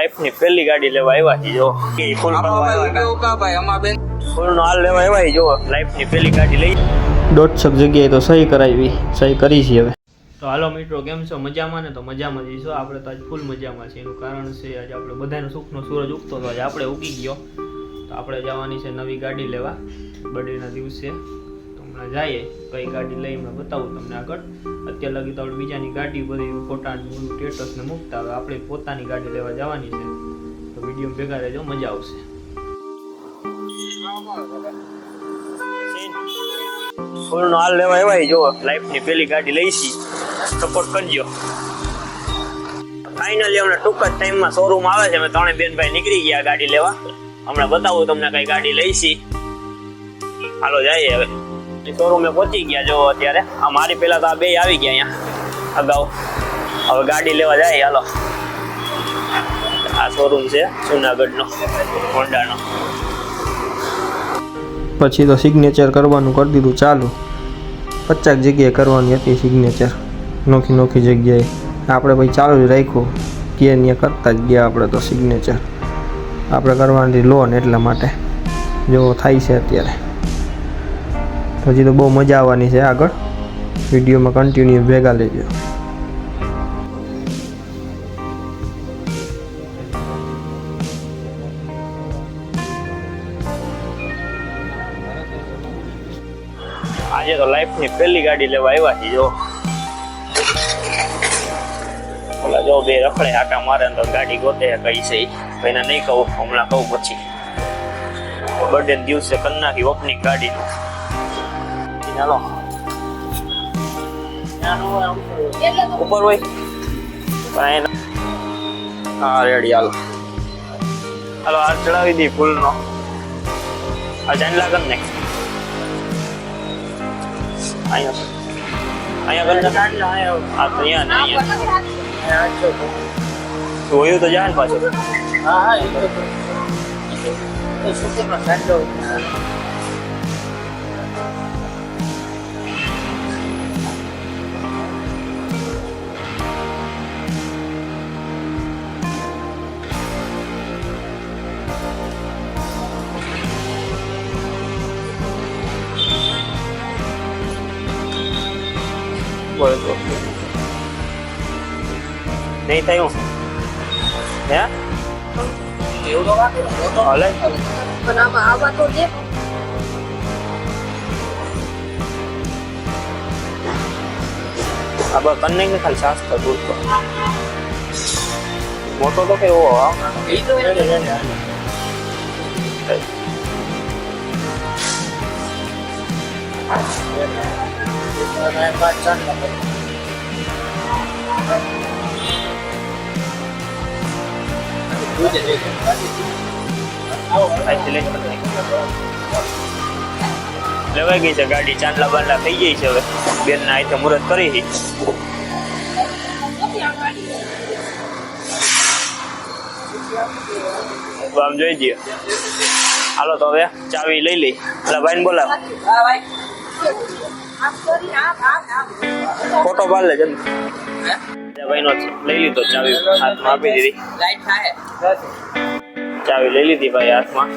લાઈફની પહેલી ગાડી લેવા આવ્યા છે જો ફૂલ નો હાલ લેવા આવ્યા જો લાઈફની પહેલી ગાડી લઈ 150 જગ્યાએ તો સહી કરાવી સહી કરી છે હવે. તો હાલો મિત્રો, કેમ છો? મજામાં ને? તો મજામાં જઈશું આપણે તો આજ ફૂલ મજામાં છે. એનું કારણ છે આજે આપણે બધાનો સુખનો સૂરજ ઉગતો હતો, આજે આપણે ઉગી ગયો. તો આપણે જવાની છે નવી ગાડી લેવા બર્થડેના દિવસે. તો હમણાં જઈએ કઈ ગાડી લઈ હમણાં બતાવું તમને આગળ. અત્યાર લગી તો આપણે બીજાની ગાડી બધી ફોટા સ્ટેટસ ને મૂકતા, હવે આપણે પોતાની ગાડી લેવા જવાની છે. તો વિડીયો ભેગા રહેજો, મજા આવશે. ફૂલ નો હાલ લેવા આવ્યા જો લાઈફની પહેલી ગાડી લઈશી, સપોર્ટ કરજો. ફાઇનલી હમણાં ટૂંક જ ટાઈમમાં શોરૂમ આવે છે. અમે ત્રણે બેન ભાઈ નીકળી ગયા ગાડી લેવા. હમણાં બતાવું તમને કઈ ગાડી લઈશી. હાલો જઈએ હવે. શોરૂમે પહોંચી ગયા જો અત્યારે. આ મારી પેલા તો આ બે આવી ગયા અહીંયા અગાઉ. હવે ગાડી લેવા જાય. હાલો, આ શોરૂમ છે જુનાગઢનો હોન્ડાનો. પછી તો સિગ્નેચર કરવાનું કરી દીધું ચાલુ. 50 જગ્યાએ કરવાની હતી સિગ્નેચર, નોખી નોખી જગ્યાએ. આપણે ભાઈ ચાલુ જ રાખ્યું કે ત્યાં કરતા જ ગયા આપણે તો સિગ્નેચર. આપણે કરવાની લોન એટલા માટે જો થાય છે અત્યારે. હજી તો બહુ મજા આવવાની છે આગળ. વિડીયોમાં કન્ટિન્યુ ભેગા લેજો. આજે તો લાઈફની પહેલી ગાડી લેવા આવ્યા છે જો. ઓલા જો બે રખડે આટા મારે તો ગાડી ગોતે કઈ છે એને નહીં કહું, હમણાં કહું પછી. બર્થડે દિવસે કરી નાખી ઓપનિંગ ગાડીનું. ચાલો ઉપર હોય હા રેડી. હાલો હાલો હાથ ચડાવી દી ફૂલ નો. આ ચાંદલા કર ને જોયું તો જાય પાછું. નહીં થયું હે હાલે अब करने में खाली सांस का दूर तो मोटो तो के वो લેવાઈ ગઈ છે ગાડી. ચાંદલા બાંડલા થઈ ગઈ છે. હવે બેન ના આઈ મુહૂર્ત કરી. આમ જોઈ જઈએ. હાલો તો હવે ચાવી લઈ લઈ. એટલે ભાઈ ને બોલાવ, ફોટો પાડ લે જલ્દી. ભાઈ નો લઈ લીધો ચાવી, હાથમાં આપી દીધી. ચાવી લઈ લીધી ભાઈ હાથમાં.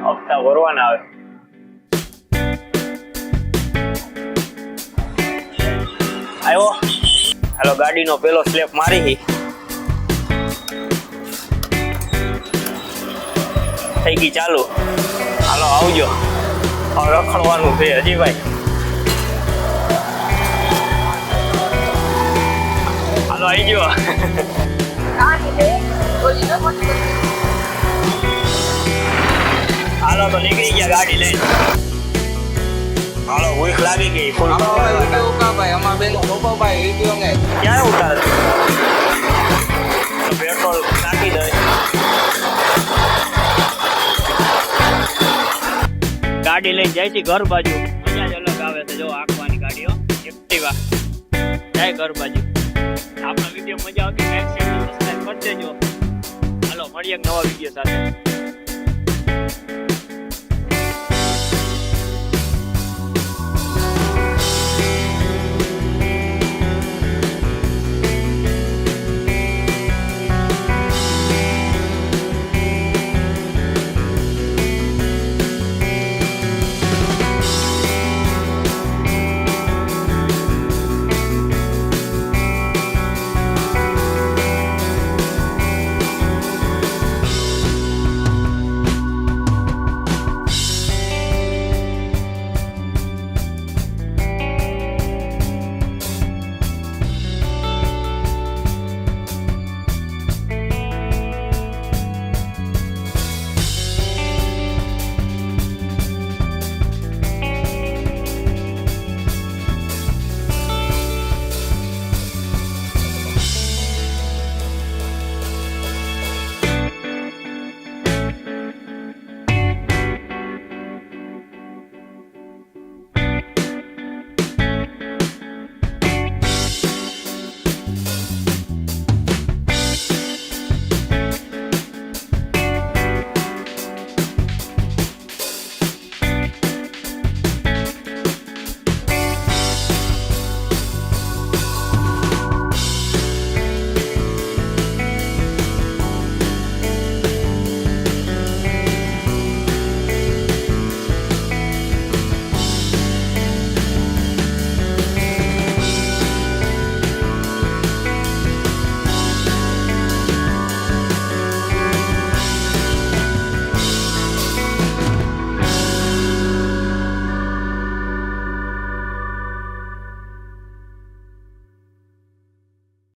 હપ્તા ભરવાના આવે. આવ્યો. હાલો ગાડીનો પેલો સ્લેપ મારી થઈ ગઈ ચાલુ. હાલો આવજો. હવે રખડવાનું છે હજી ભાઈ. હાલો આવી ગયો. હાલો તો નીકળી ગયા ગાડી લઈને. હાલો ભૂખ લાગી ગઈ. ક્યાં ઉતાર પેટ્રોલ નાખી દે. ગાડી લઈને જાય છે ઘર બાજુ. મજા જ અલગ આવે છે જો આંકવાની ગાડીઓ એક્ટિવા જાય ઘર બાજુ. આપણો વિડીયો મજા આવતી લાઈક શેર સબસ્ક્રાઇબ કરી દેજો. હાલો મળીએ નવા વિડીયો સાથે.